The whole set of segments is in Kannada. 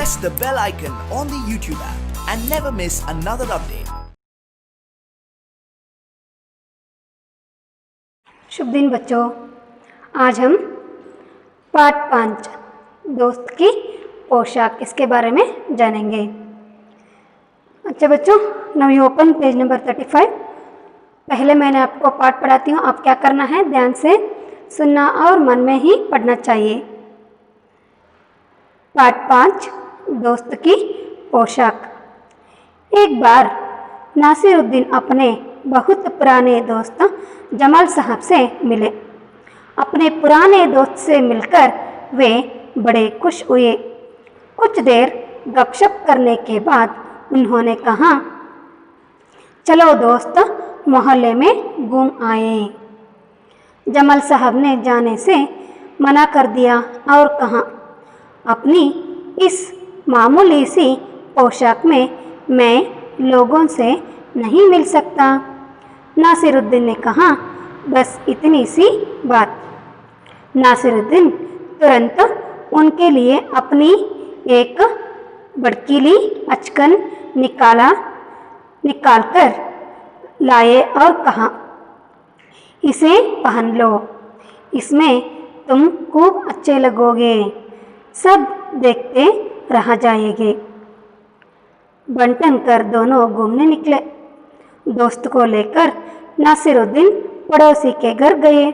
press the bell icon on the YouTube app and never miss another update. शुभ दिन बच्चों, आज हम पाठ 5 दोस्त की पोशाक इसके बारे में जानेंगे। अच्छा बच्चों, now you open page number 35। पहले मैंने आपको पाठ पढ़ाती हूँ, आप क्या करना है, ध्यान से सुनना और मन में ही पढ़ना चाहिए। पाठ 5 दोस्त की पोशाक। एक बार नासिरुद्दीन अपने बहुत पुराने दोस्त जमाल साहब से मिले। अपने पुराने दोस्त से मिलकर वे बड़े खुश हुए। कुछ देर गपशप करने के बाद उन्होंने कहा, चलो दोस्त मोहल्ले में घूम आए। जमाल साहब ने जाने से मना कर दिया और कहा, अपनी इस मामूली सी पोशाक में मैं लोगों से नहीं मिल सकता। नासिरुद्दीन ने कहा, बस इतनी सी बात। नासिरुद्दीन तुरंत उनके लिए अपनी एक भड़कीली अचकन निकालकर लाए और कहा, इसे पहन लो, इसमें तुम खूब अच्छे लगोगे, सब देखते रह जाएंगे। बंटन कर दोनों घूमने निकले। दोस्त को लेकर नासिरुद्दीन पड़ोसी के घर गए।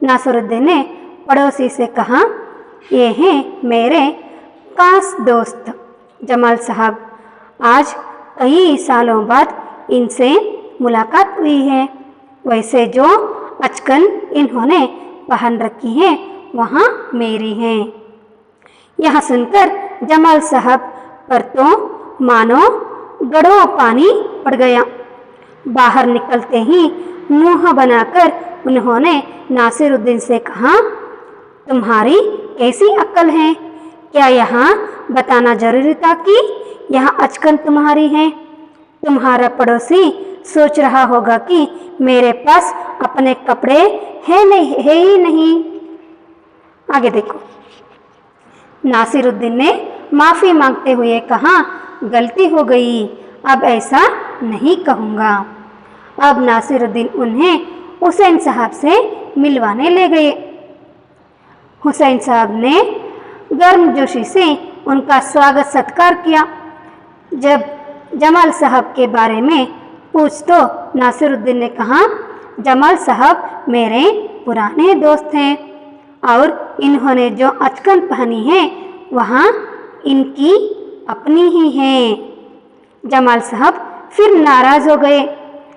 नासिरुद्दीन ने पड़ोसी से कहा, ये हैं मेरे खास दोस्त जमाल साहब, आज कई सालों बाद इनसे मुलाकात हुई है। वैसे जो अचकन इन्होंने पहन रखी है वहाँ मेरी है। यह सुनकर जमाल साहब पर तो मानो गड़ों पानी पड़ गया। बाहर निकलते ही मुंह बनाकर उन्होंने नासिरुद्दीन से कहा, तुम्हारी कैसी अक्ल है? क्या यहाँ बताना जरूरी था कि यह अचकन तुम्हारी है? तुम्हारा पड़ोसी सोच रहा होगा कि मेरे पास अपने कपड़े है ही नहीं। आगे देखो। नासिरुद्दीन ने माफ़ी मांगते हुए कहा, गलती हो गई, अब ऐसा नहीं कहूँगा। अब नासिरुद्दीन उन्हें हुसैन साहब से मिलवाने ले गए। हुसैन साहब ने गर्मजोशी से उनका स्वागत सत्कार किया। जब जमाल साहब के बारे में पूछ तो नासिरुद्दीन ने कहा, जमाल साहब मेरे पुराने दोस्त हैं और इन्होंने जो अचकन पहनी है वहाँ इनकी अपनी ही है। जमाल साहब फिर नाराज हो गए।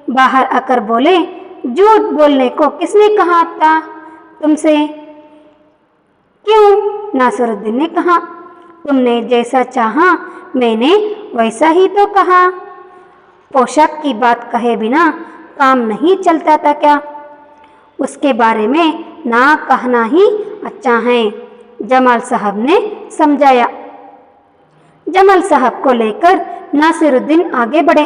बाहर आकर बोले, झूठ बोलने को किसने कहा था तुमसे? क्यों? नासिरुद्दीन ने कहा, तुमने जैसा चाहा मैंने वैसा ही तो कहा। पोशाक की बात कहे बिना काम नहीं चलता था क्या? उसके बारे में ना कहना ही अच्छा है, जमाल साहब ने समझाया। जमाल साहब को लेकर नासिरुद्दीन आगे बढ़े।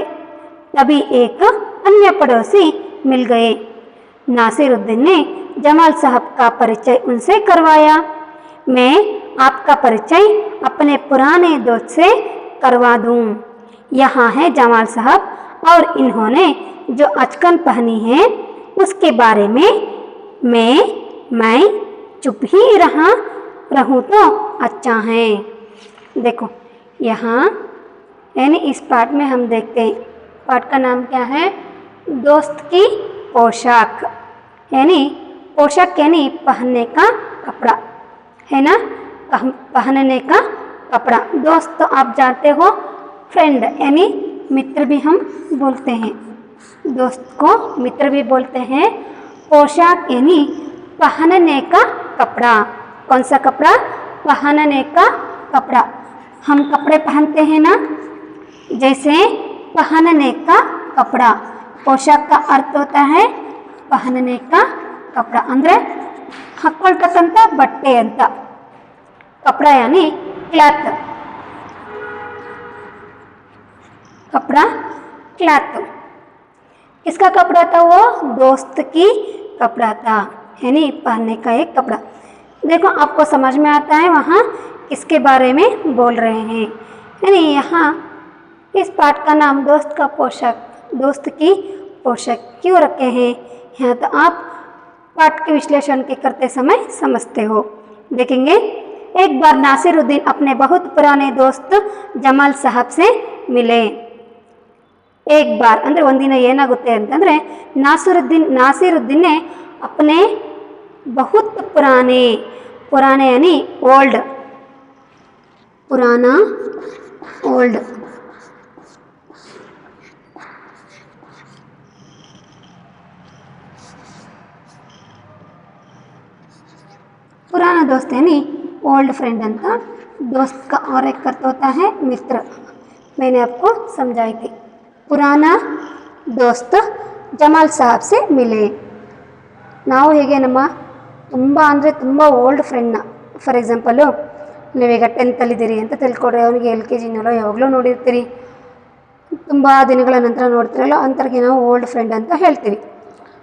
तभी एक अन्य पड़ोसी मिल गए। नासिरुद्दीन ने जमाल साहब का परिचय उनसे करवाया। मैं आपका परिचय अपने पुराने दोस्त से करवा दूं। यहाँ है जमाल साहब और इन्होंने जो अचकन पहनी है उसके बारे में मैं चुप ही रहूं तो अच्छा है। देखो यहाँ यानी इस पाठ में हम देखते हैं, पाठ का नाम क्या है, दोस्त की पोशाक। यानी पोशाक यानी पहनने का कपड़ा है ना, पहनने का कपड़ा। दोस्त तो आप जानते हो, फ्रेंड यानी मित्र भी हम बोलते हैं, दोस्त को मित्र भी बोलते हैं। पोशाक यानी पहनने का कपड़ा। कौन सा कपड़ा? पहनने का कपड़ा। हम कपड़े पहनते हैं ना, जैसे पहनने का कपड़ा। पोशाक का अर्थ होता है पहनने का कपड़ा अंद्रे हक्कल्टकंತ बट्टे अंत। कपड़ा यानी क्लॉथ, कपड़ा क्लॉथ। किसका कपड़ा था? वो दोस्त की कपड़ा था, यानी पहनने का एक कपड़ा। देखो आपको समझ में आता है वहाँ किसके बारे में बोल रहे हैं। यानी यहाँ इस पाठ का नाम दोस्त का पोशाक, दोस्त की पोशाक क्यों रखे हैं, यहाँ तो आप पाठ के विश्लेषण के करते समय समझते हो। देखेंगे, एक बार नासिरुद्दीन अपने बहुत पुराने दोस्त जमाल साहब से मिले। एक बार ಅಂದರೆ ಒಂದಿನ ಏನಾಗುತ್ತೆ ಅಂತಂದರೆ नासिरुद्दीन ने अपने बहुत पुराने यानी ओल्ड, पुराना ओल्ड पुराना दोस्त यानी ओल्ड फ्रेंड अंत। दोस्त का और एक अर्थ होता है मित्र। मैंने आपको समझाई थी। पुराना दोस्त जमाल साहब से मिले। ನಾವು ಹೇಗೆ ನಮ್ಮ ತುಂಬ ಓಲ್ಡ್ ಫ್ರೆಂಡ್ನ, ಫಾರ್ ಎಕ್ಸಾಂಪಲು ನೀವೀಗ 10th ಇದ್ದೀರಿ ಅಂತ ತಿಳ್ಕೊಡ್ರಿ, ಅವನಿಗೆ LKG ಯಾವಾಗಲೂ ನೋಡಿರ್ತೀರಿ, ತುಂಬ ದಿನಗಳ ನಂತರ ನೋಡ್ತಿರಲ್ಲ, ಅಂಥವ್ರಿಗೆ ನಾವು ಓಲ್ಡ್ ಫ್ರೆಂಡ್ ಅಂತ ಹೇಳ್ತೀವಿ।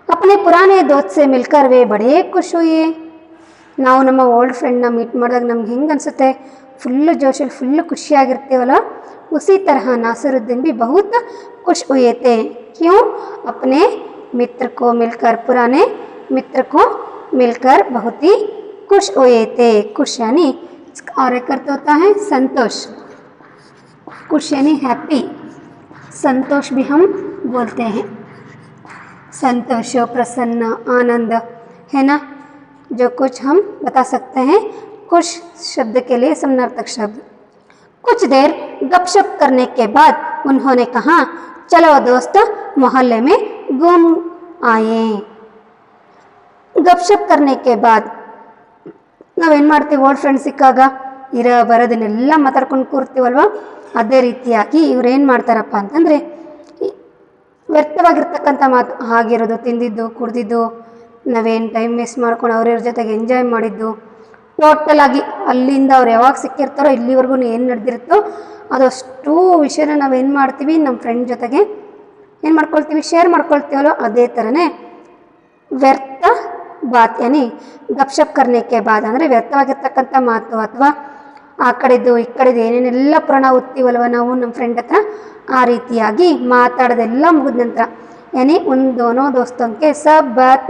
अपने पुराने दोस्त से मिलकर वे बड़े खुश हुए। ನಾವು ನಮ್ಮ ಓಲ್ಡ್ ಫ್ರೆಂಡ್ನ ಮೀಟ್ ಮಾಡಿದಾಗ ನಮ್ಗೆ ಹೆಂಗೆ ಅನಿಸುತ್ತೆ, ಫುಲ್ಲು ಜೋಶಲ್ಲಿ ಫುಲ್ಲು ಖುಷಿಯಾಗಿರ್ತೀವಲ್ಲ। उसी तरह नासिरुद्दीन भी बहुत खुश हुए थे। क्यों? अपने मित्र को मिलकर, पुराने मित्र को मिलकर बहुत ही खुश हुए थे। खुश यानी और एक अर्थ होता है संतोष। खुश यानी हैप्पी, संतोष भी हम बोलते हैं। संतोष, प्रसन्न, आनंद है ना, जो कुछ हम बता सकते हैं खुश शब्द के लिए समानार्थक शब्द। कुछ देर गपशप करने के बाद उन्होंने कहा, चलो दोस्त मोहल्ले में घूम आए। गपशप करने के बाद ನಾವೇನು ಮಾಡ್ತೀವಿ, ಓಲ್ಡ್ ಫ್ರೆಂಡ್ಸ್ ಸಿಕ್ಕಾಗ ಬರೋದನ್ನೆಲ್ಲ ಮಾತಾಡ್ಕೊಂಡು ಕೂರ್ತೀವಲ್ವ, ಅದೇ ರೀತಿಯಾಗಿ ಇವ್ರೇನು ಮಾಡ್ತಾರಪ್ಪ ಅಂತಂದರೆ, ವ್ಯರ್ಥವಾಗಿರ್ತಕ್ಕಂಥ ಮಾತು ಆಗಿರೋದು, ತಿಂದಿದ್ದು ಕುಡ್ದಿದ್ದು, ನಾವೇನು ಟೈಮ್ ವೇಸ್ಟ್ ಮಾಡ್ಕೊಂಡು ಅವ್ರ ಜೊತೆಗೆ ಎಂಜಾಯ್ ಮಾಡಿದ್ದು, ಟೋಟಲಾಗಿ ಅಲ್ಲಿಂದ ಅವ್ರು ಯಾವಾಗ ಸಿಕ್ಕಿರ್ತಾರೋ ಇಲ್ಲಿವರೆಗೂ ಏನು ನಡೆದಿರುತ್ತೋ ಅದಷ್ಟು ವಿಷಯನ ನಾವೇನು ಮಾಡ್ತೀವಿ, ನಮ್ಮ ಫ್ರೆಂಡ್ ಜೊತೆಗೆ ಏನು ಮಾಡ್ಕೊಳ್ತೀವಿ, ಶೇರ್ ಮಾಡ್ಕೊಳ್ತೀವಲ್ಲ, ಅದೇ ಥರನೇ ವ್ಯರ್ಥ ಬಾತ್ ಯಾನಿ ಗಪ್ಶಪ್ ಕರ್ನೆಕ್ಕೆ ಬಾದ್ ಅಂದರೆ ವ್ಯರ್ಥವಾಗಿರ್ತಕ್ಕಂಥ ಮಾತು ಅಥವಾ ಆ ಕಡೆದು ಈ ಕಡೆದು ಏನೇನೆಲ್ಲ ಪುರಾಣ ಓದ್ತೀವಲ್ವ ನಾವು ನಮ್ಮ ಫ್ರೆಂಡ್ ಹತ್ರ, ಆ ರೀತಿಯಾಗಿ ಮಾತಾಡೋದೆಲ್ಲ ಮುಗಿದ ನಂತರ, यानी उन दोनों दोस्तों के सब बात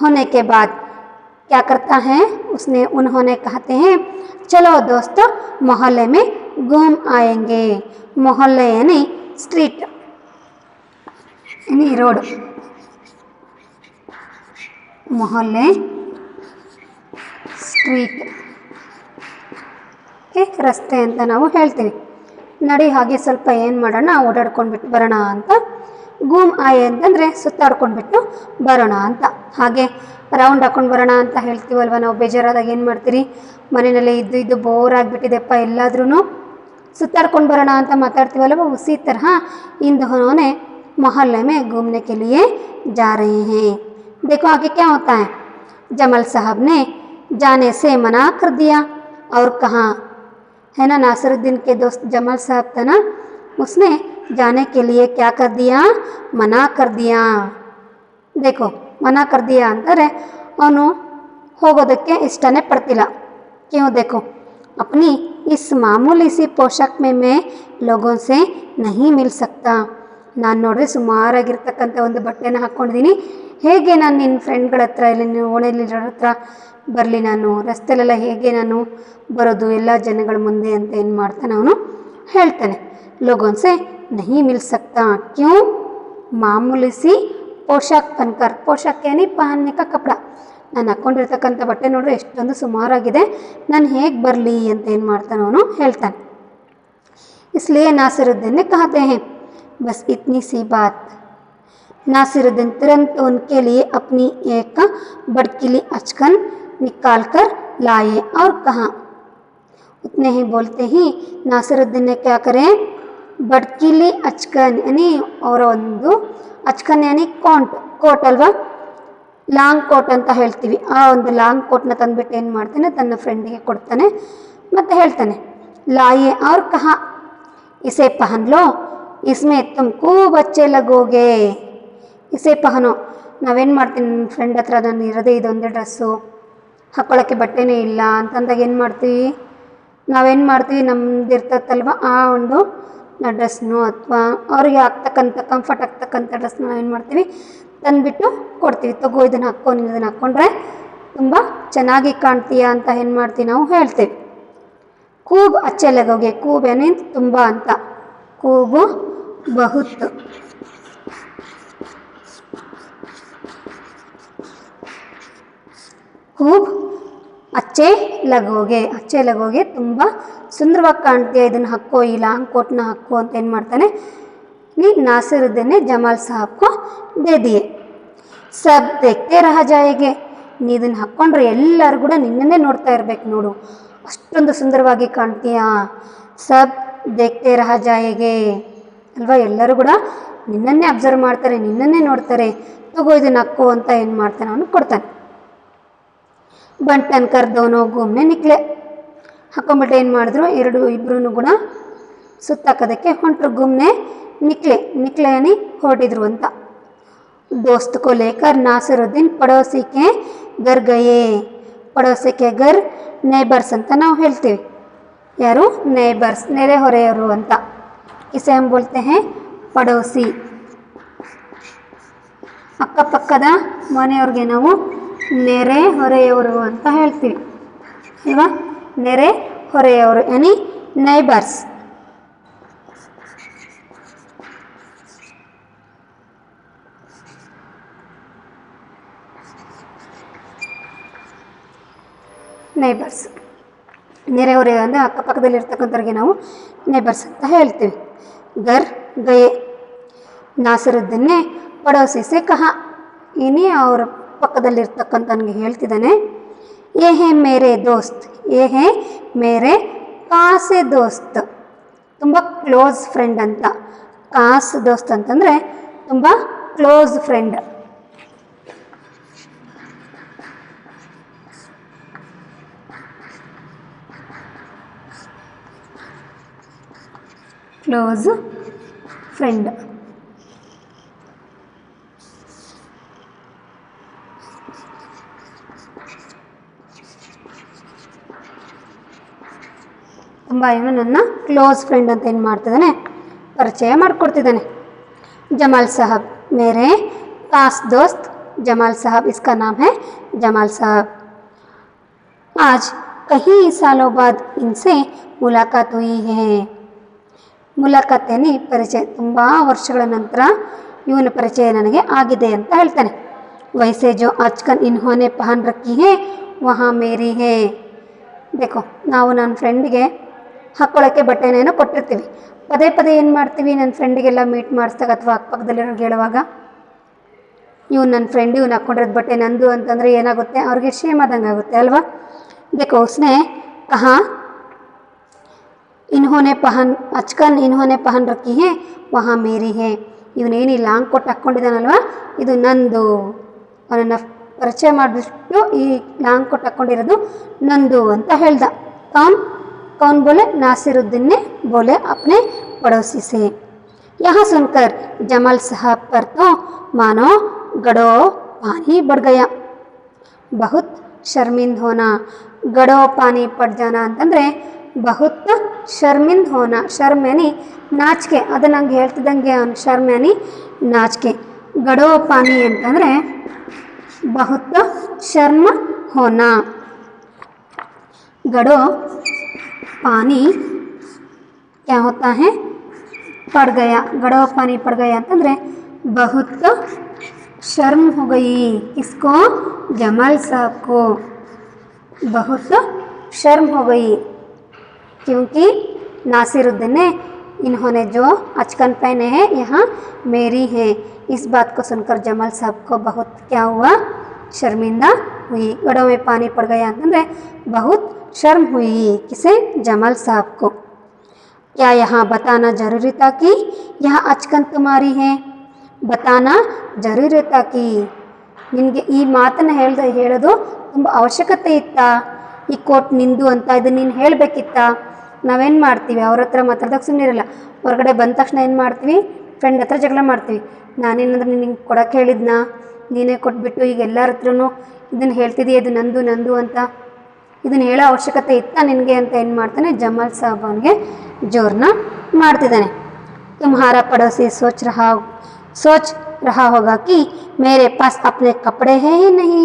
होने के बाद क्या करता है, उन्होंने कहते हैं, चलो दोस्त मोहल्ले में घूम आएंगे। मोहल्ले यानी स्ट्रीट यानी रोड, मोहल्ले स्ट्रीट ರಸ್ತೆ ಅಂತ ನಾವು ಹೇಳ್ತೀವಿ। ನಡಿ ಹಾಗೆ ಸ್ವಲ್ಪ ಏನು ಮಾಡೋಣ, ಓಡಾಡ್ಕೊಂಡ್ಬಿಟ್ಟು ಬರೋಣ ಅಂತ। ಗೂಮ್ ಆಯೆ ಅಂತಂದರೆ ಸುತ್ತಾಡ್ಕೊಂಡ್ಬಿಟ್ಟು ಬರೋಣ ಅಂತ, ಹಾಗೆ ರೌಂಡ್ ಹಾಕೊಂಡು ಬರೋಣ ಅಂತ ಹೇಳ್ತೀವಲ್ವ ನಾವು। ಬೇಜಾರಾದಾಗ ಏನು ಮಾಡ್ತೀರಿ, ಮನೆಯಲ್ಲೇ ಇದ್ದು ಬೋರ್ ಆಗಿಬಿಟ್ಟಿದೆಪ್ಪ, ಎಲ್ಲಾದ್ರೂ ಸುತ್ತಾಡ್ಕೊಂಡು ಬರೋಣ ಅಂತ ಮಾತಾಡ್ತೀವಲ್ವ। उसी तरह इन दोनों ने मोहल्ले में घूमने के लिए जा रहे हैं। देखो आगे क्या होता है, जमाल साहब ने जाने से मना कर दिया और कहा, है ना, नासिरुद्दीन के दोस्त जमाल साहब था ना, उसने जाने के लिए क्या कर दिया, मना कर दिया। देखो मना कर दिया अंतरे ಅವನು ಹೋಗೋದಕ್ಕೆ ಇಷ್ಟನೇ ಪಡ್ತಿಲ್ಲ। क्यों? देखो अपनी इस मामूली सी पोशाक में मैं लोगों से नहीं मिल सकता। ನಾನು ನೋಡ್ರಿ ಸುಮಾರಾಗಿರ್ತಕ್ಕಂಥ ಒಂದು ಬಟ್ಟೆನ ಹಾಕ್ಕೊಂಡಿದ್ದೀನಿ, ಹೇಗೆ ನಾನು ನಿನ್ನ ಫ್ರೆಂಡ್ಗಳ ಹತ್ರ ಇಲ್ಲಿ ನೀವು ಓಣೆಯಲ್ಲಿರೋ ಹತ್ರ ಬರಲಿ, ನಾನು ರಸ್ತೆಲೆಲ್ಲ ಹೇಗೆ ನಾನು ಬರೋದು ಎಲ್ಲ ಜನಗಳ ಮುಂದೆ ಅಂತ ಏನು ಮಾಡ್ತಾನೆ ಅವನು ಹೇಳ್ತಾನೆ। ಲೋಗೋನ್ ಸೆ नहीं मिल सकता। क्यों? मामूली सी पोशाक पहनकर, पोशाक यानी पहनने का कपड़ा, ನಾನು ಹಾಕ್ಕೊಂಡಿರ್ತಕ್ಕಂಥ ಬಟ್ಟೆ ನೋಡ್ರಿ ಎಷ್ಟೊಂದು ಸುಮಾರಾಗಿದೆ, ನಾನು ಹೇಗೆ ಬರಲಿ ಅಂತ ಏನು ಮಾಡ್ತಾನೆ ಅವನು ಹೇಳ್ತಾನೆ। इसलिए नासिरुद्दीन ने कहते हैं, बस इतनी सी बात। नासिरुद्दीन तुरंत उनके लिए अपनी एक भड़कीली अचकन निकाल कर लाए और कहा। उतने ही बोलते ही नासिरुद्दीन ने क्या करें, भड़कीली अचकन यानी और ಒಂದು ಅಚ್ಕನ್ ಯಾನಿ ಕೋಟ್ ಅಲ್ವಾ, ಲಾಂಗ್ ಕೋಟ್ ಅಂತ ಹೇಳ್ತೀವಿ, ಆ ಒಂದು ಲಾಂಗ್ ಕೋಟ್ನ ತಂದುಬಿಟ್ಟು ಏನು ಮಾಡ್ತಾನೆ ತನ್ನ ಫ್ರೆಂಡಿಗೆ ಕೊಡ್ತಾನೆ ಮತ್ತು ಹೇಳ್ತಾನೆ, ಲಾಯೆ और कहा, इसे पहन लो, इसमें तुम खूब अच्छे लगोगे। इसे पहनो, ನಾವೇನು ಮಾಡ್ತೀನಿ ನನ್ನ ಫ್ರೆಂಡ್ ಹತ್ರ ನಾನು ಇರೋದೇ ಇದೊಂದೇ ಡ್ರೆಸ್ಸು, ಹಾಕ್ಕೊಳ್ಳೋಕ್ಕೆ ಬಟ್ಟೆನೇ ಇಲ್ಲ ಅಂತಂದಾಗ ಏನು ಮಾಡ್ತೀವಿ, ನಾವೇನು ಮಾಡ್ತೀವಿ, ನಮ್ದು ಇರ್ತೈತಲ್ವ ಆ ಒಂದು ಡ್ರೆಸ್ನು ಅಥವಾ ಅವ್ರಿಗೆ ಆಗ್ತಕ್ಕಂಥ ಕಂಫರ್ಟ್ ಆಗ್ತಕ್ಕಂಥ ಡ್ರೆಸ್ನ ನಾವೇನು ಮಾಡ್ತೀವಿ ತಂದುಬಿಟ್ಟು ಕೊಡ್ತೀವಿ. ತಗೋ ಇದನ್ನು ಹಾಕ್ಕೊ, ನೀನು ಇದನ್ನು ಹಾಕ್ಕೊಂಡ್ರೆ ತುಂಬ ಚೆನ್ನಾಗಿ ಕಾಣ್ತೀಯಾ ಅಂತ ಏನು ಮಾಡ್ತೀವಿ ನಾವು ಹೇಳ್ತೇವೆ. ಕೂಬ್ ಅಚ್ಚೆ ಲಗೋಗೆ, ಕೂಬ್ ಏನೇ ತುಂಬ ಅಂತ, ಕೂಬು ಬಹುತ್. ಕೂಬ್ ಅಚ್ಚೆ ಲಗೋಗೆ, ಅಚ್ಚೆ ಲಗೋಗೆ ತುಂಬ ಸುಂದರವಾಗಿ ಕಾಣ್ತೀಯ, ಇದನ್ನು ಹಾಕ್ಕೋ, ಈ ಲಾಂಗ್ ಕೋಟ್ನ ಹಾಕ್ಕೋ ಅಂತ ಏನು ಮಾಡ್ತಾನೆ ನೀ ನಾಸಿರುದ್ದೀನೆ ಜಮಾಲ್ ಸಾಹಬ್ ಕೋ ದೇ ದಿಯೆ. ಸಬ್ ದೇಖ್ತೆ ರಹ ಜಾಯೆಗೆ, ನೀ ಇದನ್ನು ಹಾಕ್ಕೊಂಡ್ರೆ ಎಲ್ಲರೂ ಕೂಡ ನಿನ್ನನ್ನೇ ನೋಡ್ತಾ ಇರ್ಬೇಕು, ನೋಡು ಅಷ್ಟೊಂದು ಸುಂದರವಾಗಿ ಕಾಣ್ತೀಯಾ. ಸಬ್ ದೇಖ್ತೆ ರಹ ಜಾಯೆಗೆ ಅಲ್ವಾ, ಎಲ್ಲರೂ ಕೂಡ ನಿನ್ನನ್ನೇ ಅಬ್ಸರ್ವ್ ಮಾಡ್ತಾರೆ, ನಿನ್ನನ್ನೇ ನೋಡ್ತಾರೆ, ತಗೋ ಇದನ್ನು ಹಾಕ್ಕೋ ಅಂತ ಏನು ಮಾಡ್ತಾನೆ ಅವನು ಕೊಡ್ತಾನೆ. ಬಂಟನ್ ಕರ್ ದೋನೋ ಘೂಮ್ನೆ ನಿಕ್ಲೆ, ಹಾಕೊಂಡ್ಬಿಟ್ಟು ಏನು ಮಾಡಿದ್ರು, ಇಬ್ಬರೂ ಕೂಡ ಸುತ್ತಾಕೋದಕ್ಕೆ ಹೊಂಟ್ರು. ಘೂಮ್ನೆ ನಿಕ್ಲೆ, ನಿಕ್ಲೆ ಅನಿ ಹೊರಟಿದ್ರು ಅಂತ. ದೋಸ್ತ್ ಕೋ ಲೇಕರ್ ನಾಸಿರುದ್ದೀನ್ ಪಡೋಸಿ ಕೆ ಗರ್ ಗಯೇ, ಪಡೋಸಿ ಕೆ ಗರ್ ನೇಬರ್ಸ್ ಅಂತ ನಾವು ಹೇಳ್ತೀವಿ. ಯಾರು? ನೇಬರ್ಸ್, ನೆರೆಹೊರೆಯವರು ಅಂತ. ಇಸೆ ಹಮ್ ಬೋಲ್ತೆ ಹೇ ಪಡೋಸಿ, ಅಕ್ಕಪಕ್ಕದ ಮನೆಯವ್ರಿಗೆ ನಾವು ನೆರೆ ಹೊರೆಯವರು ಅಂತ ಹೇಳ್ತೀವಿ ಅಲ್ವಾ. ನೆರೆ ಹೊರೆಯವರು ಎನಿ ನೈಬರ್ಸ್. ನೈಬರ್ಸ್ ನೆರೆಹೊರೆ ಅಂದರೆ ಅಕ್ಕಪಕ್ಕದಲ್ಲಿ ಇರ್ತಕ್ಕಂಥವ್ರಿಗೆ ನಾವು ನೈಬರ್ಸ್ ಅಂತ ಹೇಳ್ತೀವಿ. ಗರ್ ಗಯೆ, ನಾಸಿರುದ್ದೀನ್ನೇ ಪಡೋಸಿ ಸೆ ಕಹ, ಏನೇ ಅವ್ರ ಪಕ್ಕದಲ್ಲಿರ್ತಕ್ಕಂಥನಿಗೆ ಹೇಳ್ತಿದ್ದಾನೆ, ಏ ಹೇ ಮೇರೆ ದೋಸ್ತ್, ಏ ಹೇ ಮೇರೆ ಕಾಸೆ ದೋಸ್ತ್, ತುಂಬ ಕ್ಲೋಸ್ ಫ್ರೆಂಡ್ ಅಂತ. ಕಾಸ್ ದೋಸ್ತ್ ಅಂತಂದರೆ ತುಂಬ ಕ್ಲೋಸ್ ಫ್ರೆಂಡ್. Close friend. ತುಂಬ ಇವನು ನನ್ನ ಕ್ಲೋಸ್ ಫ್ರೆಂಡ್ ಅಂತ ಏನು ಮಾಡ್ತಿದ್ದಾನೆ, ಪರಿಚಯ ಮಾಡಿಕೊಡ್ತಿದ್ದಾನೆ. जमाल साहब मेरे खास दोस्त जमाल साहब, इसका नाम है जमाल साहब। आज कई सालों बाद इनसे मुलाकात हुई है। ಮುಲಾಕಾತ್ ಏನಿ ಪರಿಚಯ, ತುಂಬ ವರ್ಷಗಳ ನಂತರ ಇವನ ಪರಿಚಯ ನನಗೆ ಆಗಿದೆ ಅಂತ ಹೇಳ್ತಾನೆ. ವೈಸೆ ಜೋ ಆಜ್ಕಲ್ ಇನ್ಹೋನೆ ಪಹನ್ ರಕ್ಕಿ ಹೇ ವಹಾ ಮೇರಿ ಹೇ. ಬೇಕೋ, ನಾವು ನನ್ನ ಫ್ರೆಂಡ್ಗೆ ಹಾಕ್ಕೊಳ್ಳೋಕ್ಕೆ ಬಟ್ಟೆನೇನೋ ಕೊಟ್ಟಿರ್ತೀವಿ, ಪದೇ ಪದೇ ಏನು ಮಾಡ್ತೀವಿ, ನನ್ನ ಫ್ರೆಂಡಿಗೆಲ್ಲ ಮೀಟ್ ಮಾಡಿಸ್ದಾಗ ಅಥವಾ ಅಕ್ಕಪಕ್ಕದಲ್ಲಿರೋರ್ಗೆ ಹೇಳುವಾಗ ಇವ್ನು ನನ್ನ ಫ್ರೆಂಡ್, ಇವ್ನು ಹಾಕ್ಕೊಂಡಿರೋದು ಬಟ್ಟೆ ನಂದು ಅಂತಂದರೆ ಏನಾಗುತ್ತೆ, ಅವ್ರಿಗೆ ಶೇಮ್ ಆದಂಗೆ ಆಗುತ್ತೆ ಅಲ್ವಾ. ಬೇಕೋ ಉಸ್ನೆ ಕಹಾ इन्होंने पहन अचकन इन्होंने पहन रखी है वहाँ मेरी है. ಇವನೇನು ಲಾಂಗ್ ಕೋಟ್ ಹಾಕ್ಕೊಂಡಿದ್ದಾನಲ್ವ ಇದು ನಂದು. ಅವನನ್ನು ಪರಿಚಯ ಮಾಡಿಬಿಟ್ಟು ಈ ಲಾಂಗ್ ಕೋಟ್ ಹಾಕ್ಕೊಂಡಿರೋದು ನಂದು ಅಂತ ಹೇಳ್ದ. ಕೌನ್ कौन बोले? नासिरुद्दीन ने बोले अपने पड़ोसी से. यहाँ सुनकर जमाल साहब पर तो मानो गड़ो पानी बढ़ गया. बहुत शर्मिंद होना, गड़ो पानी पड़ जाना ಅಂತಂದರೆ ಬಹುತ್ ಶರ್ಮಿಂದ್ ಹೋನ. ಶರ್ಮ್ ಯಾನಿ ನಾಚಿಕೆ, ಅದು ನಂಗೆ ಹೇಳ್ತಿದ್ದಂಗೆ ಅವನು ಶರ್ಮ್ ಯಾನಿ ನಾಚಿಕೆ. ಗಡೋ ಪಾನಿ ಅಂತಂದರೆ ಬಹುತ್ ಶರ್ಮ್ ಹೋನ. गड़ो पानी क्या होता है? पड़ गया. गड़ो पानी पड़ गया ಅಂತಂದರೆ बहुत शर्म हो गई. किसको? जमाल साहब को बहुत शर्म हो गई, क्योंकि नासिरुद्दीन ने इन्होंने जो अचकन पहने हैं यहाँ मेरी है. इस बात को सुनकर जमाल साहब को बहुत क्या हुआ? शर्मिंदा हुई. गड़ों में पानी पड़ गया ಅಂತಂದರೆ बहुत शर्म हुई. किसे? जमाल साहब को. क्या यहाँ बताना जरूरी था कि यह अचकन तुम्हारी है? बताना जरूरी था कि, ನಿನಗೆ ಈ ಮಾತನ್ನು ಹೇಳೋದು ತುಂಬ ಅವಶ್ಯಕತೆ ಇತ್ತಾ? ಈ ಕೋಟ್ ನಿಂದು ಅಂತ ಇದನ್ನು ನೀನು ಹೇಳಬೇಕಿತ್ತಾ? ನಾವೇನು ಮಾಡ್ತೀವಿ, ಅವ್ರ ಹತ್ರ ಮಾತಾಡ್ದಾಗ ಸುಮ್ಮನಿರಲ್ಲ. ಹೊರಗಡೆ ಬಂದ ತಕ್ಷಣ ಏನು ಮಾಡ್ತೀವಿ, ಫ್ರೆಂಡ್ ಹತ್ರ ಜಗಳ ಮಾಡ್ತೀವಿ. ನಾನೇನಂದ್ರೆ ನಿನಗೆ ಕೊಡೋಕ್ಕೆ ಹೇಳಿದ್ನಾ, ನೀನೇ ಕೊಟ್ಬಿಟ್ಟು ಈಗ ಎಲ್ಲರ ಹತ್ರನೂ ಇದನ್ನು ಹೇಳ್ತಿದ್ದೀಯ ಇದು ನಂದು ನಂದು ಅಂತ. ಇದನ್ನು ಹೇಳೋ ಅವಶ್ಯಕತೆ ಇತ್ತ ನಿನಗೆ ಅಂತ ಏನು ಮಾಡ್ತಾನೆ ಜಮಾಲ್ ಸಾಹಬ್ ಅವನಿಗೆ ಜೋರನ್ನ ಮಾಡ್ತಿದ್ದಾನೆ. तुम्हारा पड़ोसी सोच रहा होगा कि मेरे पास अपने कपड़े हैं ही नहीं.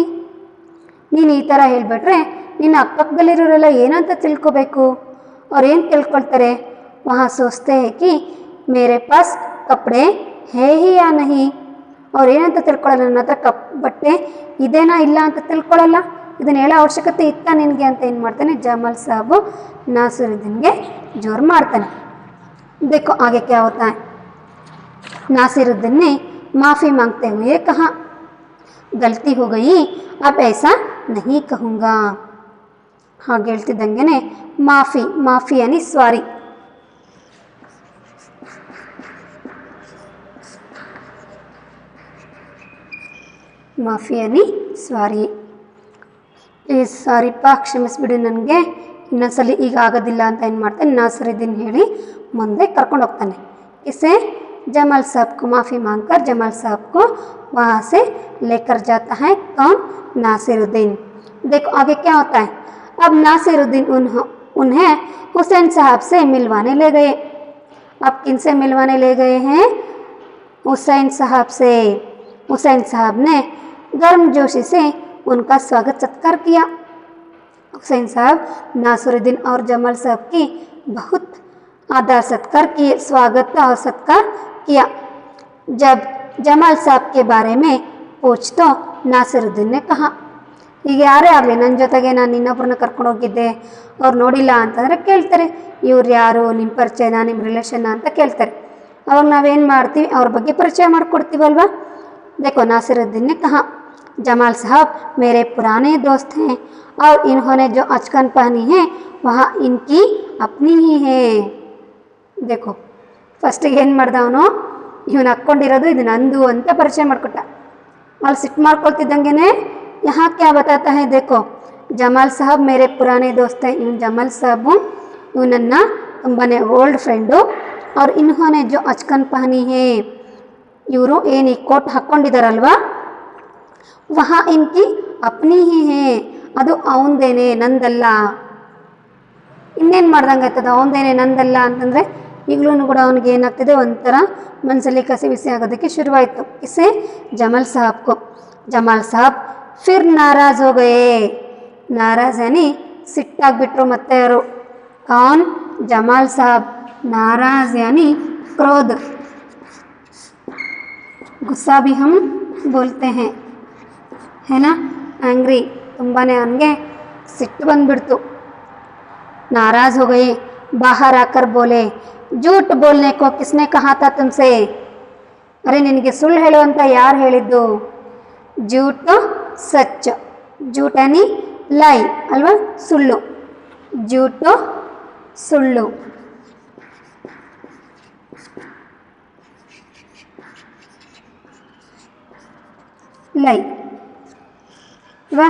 ನೀನು ಈ ಥರ ಹೇಳಿಬಿಟ್ರೆ ನಿನ್ನ ಅಕ್ಕಪಕ್ಕದಲ್ಲಿರೋರೆಲ್ಲ ಏನಂತ ತಿಳ್ಕೊಬೇಕು, ಅವ್ರು ಏನು ತಿಳ್ಕೊಳ್ತಾರೆ. ವहाँ सोचते हैं कि मेरे पास कपड़े है ही या नहीं. ಅವ್ರು ಏನಂತ ತಿಳ್ಕೊಳ್ಳಲ್ಲ, ನನ್ನ ಹತ್ರ ಬಟ್ಟೆ ಇದೇನಾ ಇಲ್ಲ ಅಂತ ತಿಳ್ಕೊಳ್ಳಲ್ಲ. ಇದನ್ನು ಹೇಳೋ ಅವಶ್ಯಕತೆ ಇತ್ತ ನಿನಗೆ ಅಂತ ಏನು ಮಾಡ್ತಾನೆ ಜಮಾಲ್ ಸಾಹಬು ನಾಸಿರುದ್ದೀನ್ಗೆ ಜೋರು ಮಾಡ್ತಾನೆ. देखो आगे क्या होता है. नासिरुद्दीन ने माफ़ी मांगते हुए कहा, गलती हो गई, अब ऐसा नहीं कहूँगा. ಹಾಗೆ ಹೇಳ್ತಿದ್ದಂಗೆ ಮಾಫಿ यानी ಸಾರಿ. ಮಾಫಿ यानी ಸಾರಿ. ಪ್ಲೀಸ್ ಸಾರಿಪ್ಪ, ಕ್ಷಮಿಸ್ಬಿಡಿ, ನನಗೆ ಇನ್ನೊಂದ್ಸಲಿ ಈಗ ಆಗೋದಿಲ್ಲ ಅಂತ ಏನು ಮಾಡ್ತಾನೆ ನಾಸಿರುದ್ದೀನ್ ಹೇಳಿ ಮುಂದೆ ಕರ್ಕೊಂಡು ಹೋಗ್ತಾನೆ. इसे जमाल साहब को माफ़ी मांगकर जमाल साहब को वहाँ से लेकर जाता है. कौन? नासिरुद्दीन. देखो आगे क्या होता है. अब नासिरुद्दीन उन्हें हुसैन साहब से मिलवाने ले गए. अब किन से मिलवाने ले गए हैं? हुसैन साहब से. हुसैन साहब ने गर्मजोशी से उनका स्वागत सत्कार किया. हुसैन साहब नासिरुद्दीन और जमाल साहब की बहुत आदर सत्कार किए, स्वागत और सत्कार किया. जब जमाल साहब के बारे में पूछ तो नासिरुद्दीन ने कहा, ಈಗ ಯಾರೇ ಆಗಲಿ ನನ್ನ ಜೊತೆಗೆ ನಾನು ಇನ್ನೊಬ್ಬರನ್ನ ಕರ್ಕೊಂಡು ಹೋಗಿದ್ದೆ, ಅವ್ರು ನೋಡಿಲ್ಲ ಅಂತಂದರೆ ಕೇಳ್ತಾರೆ, ಇವ್ರು ಯಾರು, ನಿಮ್ಮ ಪರಿಚಯನ, ನಿಮ್ಮ ರಿಲೇಷನ್ನ ಅಂತ ಕೇಳ್ತಾರೆ. ಅವಾಗ ನಾವೇನು ಮಾಡ್ತೀವಿ, ಅವ್ರ ಬಗ್ಗೆ ಪರಿಚಯ ಮಾಡಿಕೊಡ್ತೀವಲ್ವ. देखो नासिरुद्दीन ने कहा, जमाल साहब मेरे पुराने दोस्त हैं और इन्होंने जो अचकन पहनी है वहाँ इनकी अपनी ही है. देखो ಫಸ್ಟಿಗೆ ಏನು ಮಾಡ್ದ ಅವನು, ಇವನು ಹಾಕ್ಕೊಂಡಿರೋದು ಇದು ನಂದು ಅಂತ ಪರಿಚಯ ಮಾಡಿಕೊಟ್ಟ. ಅಲ್ಲಿ ಸಿಟ್ಟು ಮಾಡ್ಕೊಳ್ತಿದ್ದಂಗೆ यहाँ क्या बताता है. देखो जमाल साहब मेरे पुराने दोस्त हैं. ಇವನು ಜಮಾಲ್ ಸಾಹಬು ಇವು ನನ್ನ ತುಂಬಾ ಓಲ್ಡ್ ಫ್ರೆಂಡು. और इन्होंने जो अचकन पहनी है, ಇವರು ಏನು ಈ ಕೋಟ್ ಹಾಕ್ಕೊಂಡಿದ್ದಾರಲ್ವ, वहाँ इनकी अपनी ही है, ಅದು ಅವನದೇನೆ ನಂದಲ್ಲ. ಇನ್ನೇನು ಮಾಡ್ದಂಗೆ ಆಯ್ತದ, ಅವನದೇನೆ ನಂದಲ್ಲ ಅಂತಂದರೆ ಈಗಲೂ ಕೂಡ ಅವನಿಗೆ ಏನಾಗ್ತಿದೆ, ಒಂಥರ ಮನಸ್ಸಲ್ಲಿ ಕಸಿ ಬಿಸಿ ಆಗೋದಕ್ಕೆ ಶುರುವಾಯಿತು. ಇಸೆ जमाल साहब को. जमाल साहब फिर नाराज़ हो गए. नाराज़ यानी सिट्टाग्बिट्ರು ಮತ್ತೆ ಅವರು. कौन? जमाल साहब. नाराज़ यानी क्रोध. गुस्सा भी हम बोलते हैं, है ना, एंग्री. ತುಂಬಾ ಅವನಿಗೆ ಸಿಟ್ಟು ಬಂದ್ಬಿಡ್ತು. नाराज़ हो गए. बाहर आकर बोले, झूठ बोलने को किसने कहा था तुमसे. अरे ನಿನಗೆ ಸುಳ್ಳು ಹೇಳು ಅಂತ ಯಾರು ಹೇಳಿದ್ದು. झूठ सच. झूठ यानी लाई अल्वा, सुಳ್ಳು. झूठ सुಳ್ಳು. ಲೈ ಅಲ್ವಾ,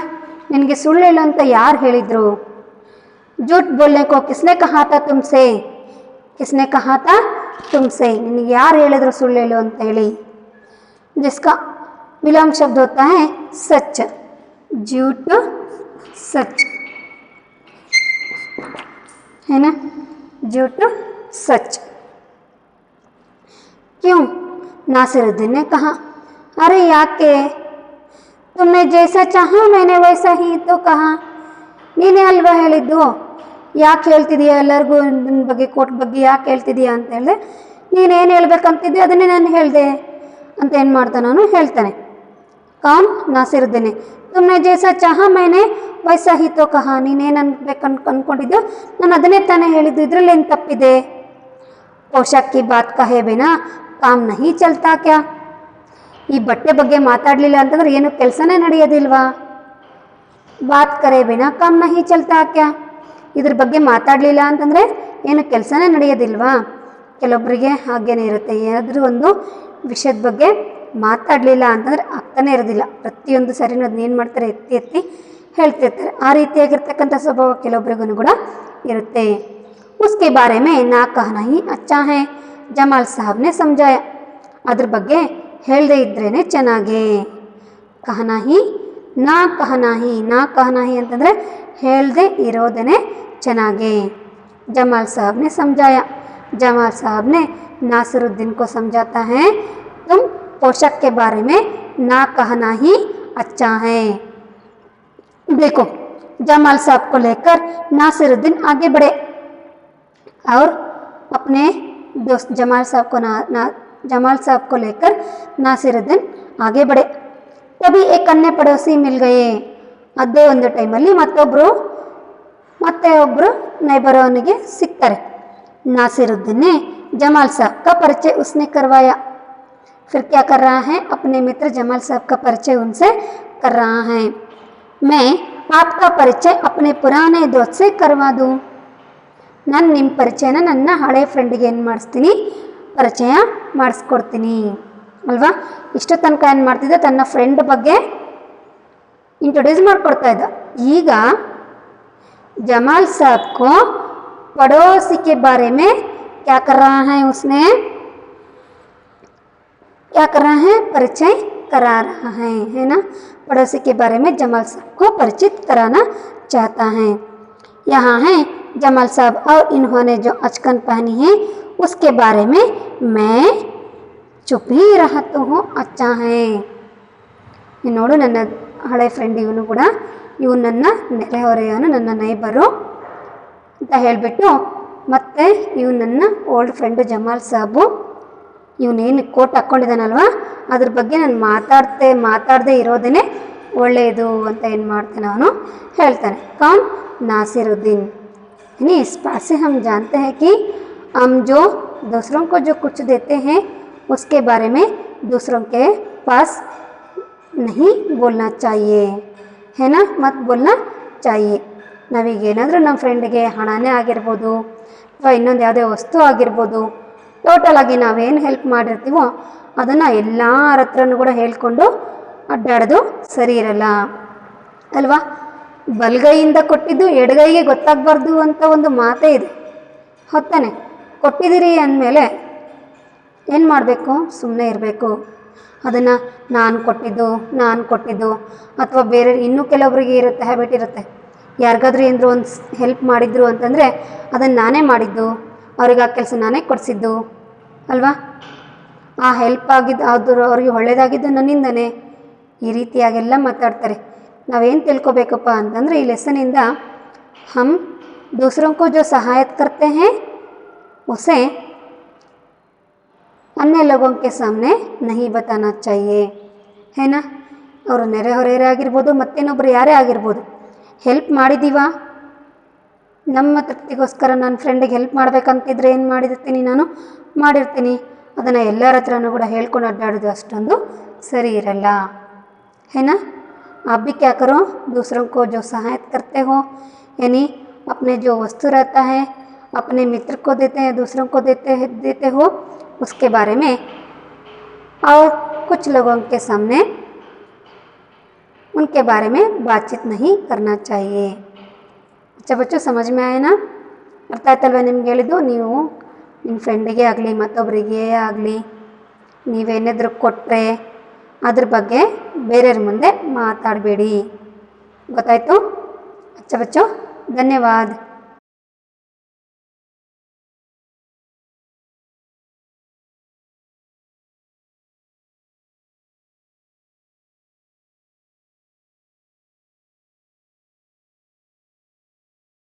ನಿನಗೆ ಸುಳ್ಳು ಹೇಳು ಅಂತ ಯಾರು ಹೇಳಿದ್ರು. झूठ बोलने को किसने कहा था तुमसे. किसने कहा था तुमसे. ನಿನಗೆ ಯಾರು ಹೇಳಿದ್ರು ಸುಳ್ಳು ಹೇಳು ಅಂತ ಹೇಳಿ. जिसका विलोम शब्द होता है सच. झूठ सच, है ना, झूठ सच. क्यों? नासिरुद्दीन ने कहा, अरे याके, तुमने जैसा चाहा मैंने वैसा ही तो कहा. ನೀನೇ ಅಲ್ವಾ ಹೇಳಿದ್ದು, ಯಾಕೆ ಹೇಳ್ತಿದೀಯ ಎಲ್ಲರಿಗೂ ನನ್ನ ಬಗ್ಗೆ ಕೋಟ್ ಬಗ್ಗೆ ಯಾಕೆ ಹೇಳ್ತಿದೀಯ ಅಂತ ಹೇಳಿದೆ. ನೀನೇನು ಹೇಳ್ಬೇಕಂತಿದ್ದೆ ಅದನ್ನೇ ನಾನು ಹೇಳಿದೆ ಅಂತ ಏನು ಮಾಡ್ತಾನೆ ಅವನು ಹೇಳ್ತಾನೆ. कौन? नासिरुद्दीन. तुमने जैसा चाहा मैंने वैसा ही तो कहा. ನೀನೇನು ಅನ್ಬೇಕು ಅಂದ್ಕೊಂಡಿದ್ದೋ ನಾನು ಅದನ್ನೇ ತಾನೇ ಹೇಳಿದ್ದು, ಇದರಲ್ಲಿ ಏನು ತಪ್ಪಿದೆ. पोशाक की बात कहे बिना काम नहीं चलता क्या. ಈ ಬಟ್ಟೆ ಬಗ್ಗೆ ಮಾತಾಡಲಿಲ್ಲ ಅಂತಂದ್ರೆ ಏನು ಕೆಲಸನೇ ನಡೆಯೋದಿಲ್ವಾ. बात करे बिना काम नहीं चलता क्या. ಇದ್ರ ಬಗ್ಗೆ ಮಾತಾಡಲಿಲ್ಲ ಅಂತಂದರೆ ಏನು ಕೆಲಸನೇ ನಡೆಯೋದಿಲ್ವಾ. ಕೆಲವೊಬ್ಬರಿಗೆ ಹಾಗೇನೇ ಇರುತ್ತೆ, ಏನಾದರೂ ಒಂದು ವಿಷಯದ ಬಗ್ಗೆ ಮಾತಾಡಲಿಲ್ಲ ಅಂತಂದರೆ ಆಗ್ತಾನೆ ಇರೋದಿಲ್ಲ. ಪ್ರತಿಯೊಂದು ಸರಿನೂ ಅದನ್ನ ಏನು ಮಾಡ್ತಾರೆ, ಎತ್ತಿ ಎತ್ತಿ ಹೇಳ್ತಿರ್ತಾರೆ. ಆ ರೀತಿಯಾಗಿರ್ತಕ್ಕಂಥ ಸ್ವಭಾವ ಕೆಲವೊಬ್ಬರಿಗೂ ಕೂಡ ಇರುತ್ತೆ. उसके बारे में ना कहना ही अच्छा है. जमाल साहब ने समझाया. ಅದ್ರ ಬಗ್ಗೆ ಹೇಳದೇ ಇದ್ರೇ ಚೆನ್ನಾಗೆ. कहना ही ना कहना ही. ना कहना ही ಅಂತಂದರೆ ಹೇಳ್ದೆ ಇರೋದೇ ಚೆನ್ನಾಗೆ। जमाल साहब ने समझाया। जमाल साहब ने नासिरुद्दीन को समझाता है, तुम पोशाक के बारे में ना कहना ही अच्छा है। देखो, जमाल साहब को लेकर नासिरुद्दीन आगे बढ़े और अपने दोस्त जमाल साहब को लेकर नासिरुद्दीन आगे बढ़े। तभी एक अन्य पड़ोसी मिल गए। ಅದೇ ಒಂದು ಟೈಮಲ್ಲಿ ಒಬ್ಬರು नैबरवनिगे सिक्ತಾರೆ। नासिरुद्दीन ने जमाल साहब का परिचय उसने करवाया। फिर क्या कर रहा है, अपने मित्र जमाल साहब का परिचय उनसे कर रहा है। मैं आपका परिचय अपने पुराने दोस्त से करवा दूँ। ನಾನು ನಿಮ್ಮ ಪರಿಚಯನ ನನ್ನ ಹಳೆ ಫ್ರೆಂಡಿಗೆ ಏನು ಮಾಡಿಸ್ತೀನಿ, ಪರಿಚಯ ಮಾಡಿಸ್ಕೊಡ್ತೀನಿ ಅಲ್ವಾ। ಇಷ್ಟು ತನಕ ಏನು ಮಾಡ್ತಿದ್ದೆ, ತನ್ನ ಫ್ರೆಂಡ್ ಬಗ್ಗೆ इंट्रोड्यूस ಮಾಡ್ಕೊಡ್ತಾ ಇದ್ದ। ಈಗ जमाल साहब को पड़ोसी के बारे में क्या कर रहा है, उसने क्या कर रहा है, परिचय करा रहा है ना। पड़ोसी के बारे में जमाल साहब को परिचित कराना चाहता है। यहाँ है जमाल साहब और इन्होंने जो अचकन पहनी है उसके बारे में मैं चुप ही रहता हूँ, अच्छा है। ನೋಡು ನನ್ನ ಹಳೆ ಫ್ರೆಂಡ್ ಇವನು ಕೂಡ, ಇವನು ನನ್ನ ನೆರೆಹೊರೆಯವನು, ನನ್ನ ನೈಬರು ಅಂತ ಹೇಳಿಬಿಟ್ಟು, ಮತ್ತು ಇವನು ನನ್ನ ಓಲ್ಡ್ ಫ್ರೆಂಡು ಜಮಾಲ್ ಸಾಬು, ಇವನೇನು ಕೋಟ್ ಹಾಕ್ಕೊಂಡಿದ್ದಾನಲ್ವ ಅದ್ರ ಬಗ್ಗೆ ನಾನು ಮಾತಾಡದೆ ಇರೋದೇ ಒಳ್ಳೆಯದು ಅಂತ ಏನು ಮಾಡ್ತಾನೆ ಅವನು ಹೇಳ್ತಾನೆ। कौन, नासिरुद्दीन। यानी इस बात से हम जानते हैं कि हम जो दूसरों को जो कुछ देते हैं उसके बारे में दूसरों के पास नहीं बोलना चाहिए, है ना, मत बोलना चाहिए। ನಾವೀಗೇನಾದರೂ ನಮ್ಮ ಫ್ರೆಂಡಿಗೆ ಹಣನೇ ಆಗಿರ್ಬೋದು ಅಥವಾ ಇನ್ನೊಂದು ಯಾವುದೇ ವಸ್ತು ಆಗಿರ್ಬೋದು, ಟೋಟಲಾಗಿ ನಾವೇನು ಹೆಲ್ಪ್ ಮಾಡಿರ್ತೀವೋ ಅದನ್ನು ಎಲ್ಲರ ಹತ್ರನೂ ಕೂಡ ಹೇಳ್ಕೊಂಡು ಅಡ್ಡಾಡೋದು ಸರಿ ಇರಲ್ಲ ಅಲ್ವಾ। ಬಲಗೈಯಿಂದ ಕೊಟ್ಟಿದ್ದು ಎಡಗೈಗೆ ಗೊತ್ತಾಗಬಾರ್ದು ಅಂತ ಒಂದು ಮಾತೇ ಇದೆ, ಹೊತ್ತಾನೆ। ಕೊಟ್ಟಿದ್ದೀರಿ ಅಂದಮೇಲೆ ಏನು ಮಾಡಬೇಕು, ಸುಮ್ಮನೆ ಇರಬೇಕು। ಅದನ್ನು ನಾನು ಕೊಟ್ಟಿದ್ದು ಅಥವಾ ಬೇರೆ ಇನ್ನೂ ಕೆಲವರಿಗೆ ಇರುತ್ತೆ, ಹ್ಯಾಬಿಟ್ ಇರುತ್ತೆ, ಯಾರಿಗಾದ್ರೂ ಏನಾದರೂ ಒಂದು ಹೆಲ್ಪ್ ಮಾಡಿದ್ರು ಅಂತಂದರೆ ಅದನ್ನು ನಾನೇ ಮಾಡಿದ್ದು, ಅವ್ರಿಗೆ ಆ ಕೆಲಸ ನಾನೇ ಕೊಡಿಸಿದ್ದು ಅಲ್ವಾ। ಆ ಹೆಲ್ಪ್ ಆಗಿದ್ದು ಅವ್ರಿಗೆ ಒಳ್ಳೆಯದಾಗಿದ್ದು ನನ್ನಿಂದನೇ, ಈ ರೀತಿಯಾಗೆಲ್ಲ ಮಾತಾಡ್ತಾರೆ। ನಾವೇನು ತಿಳ್ಕೊಬೇಕಪ್ಪ ಅಂತಂದರೆ ಈ ಲೆಸನಿಂದ ಹಮ್ दूसरों को जो सहायता करते हैं उसे अन्य लोगों के सामने नहीं बताना चाहिए, है ना। ಅವರು ನೆರೆಹೊರೆಯರೇ ಆಗಿರ್ಬೋದು, ಮತ್ತೇನೊಬ್ಬರು ಯಾರೇ ಆಗಿರ್ಬೋದು, ಹೆಲ್ಪ್ ಮಾಡಿದ್ದೀವ, ನಮ್ಮ ತೃಪ್ತಿಗೋಸ್ಕರ ನನ್ನ ಫ್ರೆಂಡಿಗೆ ಹೆಲ್ಪ್ ಮಾಡಬೇಕಂತಿದ್ರೆ ಏನು ಮಾಡಿರ್ತೀನಿ, ಅದನ್ನು ಎಲ್ಲರ ಹತ್ರನೂ ಕೂಡ ಹೇಳ್ಕೊಂಡು ಅಡ್ಡಾಡೋದು ಅಷ್ಟೊಂದು ಸರಿ ಇರಲ್ಲ, है ना। आप भी क्या करो, दूसरों को जो सहायता करते हो, यानी अपने जो वस्तु रहता है अपने मित्र को देते हैं, दूसरों को देते हो, उसके बारे में और कुछ लोगों के सामने उनके बारे में बातचीत नहीं करना चाहिए। अच्छा बच्चों, समझ में आए ना, ಅರ್ಥ ಆಯ್ತಲ್ವ ನಿಮ್ಗೆ ಹೇಳಿದ್ದು। ನೀವು ನಿಮ್ಮ ಫ್ರೆಂಡಿಗೆ ಆಗಲಿ ಮತ್ತೊಬ್ಬರಿಗೆ ಆಗಲಿ ನೀವೇನಾದರೂ ಕೊಟ್ಟರೆ ಅದ್ರ ಬಗ್ಗೆ ಬೇರೆಯವ್ರ ಮುಂದೆ ಮಾತಾಡಬೇಡಿ, ಗೊತ್ತಾಯಿತು। अच्छा बच्चों, धन्यवाद।